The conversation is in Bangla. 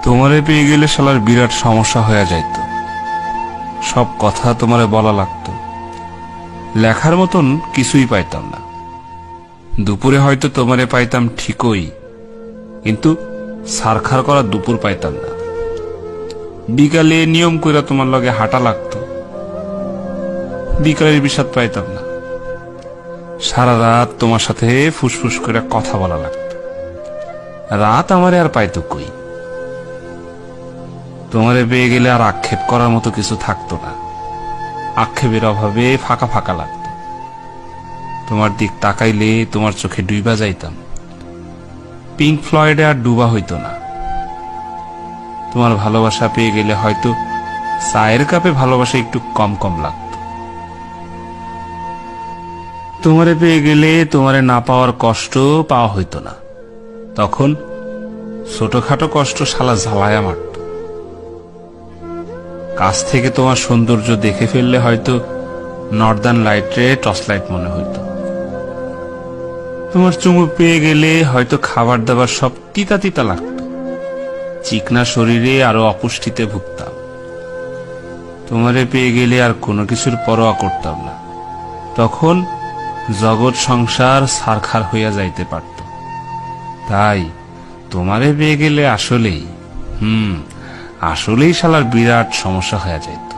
তোমারে পেয়ে গেলে শালার বিরাট সমস্যা হয়ে যাইত। সব কথা তোমারে বলা লাগতো, লেখার মতন কিছুই পাইতাম না। দুপুরে হয়তো তোমারে পাইতাম ঠিকই, কিন্তু সারখার করা দুপুর পাইতাম না। বিকালে নিয়ম কইরা তোমার লগে হাঁটা লাগতো, বিকালের বিষাদ পাইতাম না। সারা রাত তোমার সাথে ফুসফুস করে কথা বলা লাগতো, রাত আমারে আর পাইতো কই। তোমারে পেয়ে গেলে আর আক্ষেপ করার মতো কিছু থাকতো না, আক্ষেপের অভাবে ফাঁকা ফাঁকা লাগতো। তোমার দিক তাকাইলে তোমার চোখে ডুইবা যাইতাম, পিঙ্ক ফ্লয়েডে আর ডুবা হইতো না। তোমার ভালোবাসা পেয়ে গেলে হয়তো চায়ের কাপে ভালোবাসা একটু কম কম লাগতো। তোমারে পেয়ে গেলে তোমারে না পাওয়ার কষ্ট পাওয়া হইতো না, তখন ছোটখাটো কষ্ট শালা ঝালায়া মারত। কাছ থেকে তোমার সৌন্দর্য দেখে ফেললে হয়তো নর্দার্ন লাইটে টর্চ লাইট মনে হইতো। তোমার চুমু পেয়ে গেলে হয়তো খাবার দাবার সব তিতা তিতা লাগতো, চিকনা শরীরে আরো অপুষ্টিতে ভুগতাম। তোমারে পেয়ে গেলে আর কোনো কিছুর পরোয়া করতাম না, তখন জগৎ সংসার সারখার হইয়া যাইতে পারত। তাই তোমারে পেয়ে গেলে আসলেই আসলেই শালার বিরাট সমস্যা হয়ে যাইত।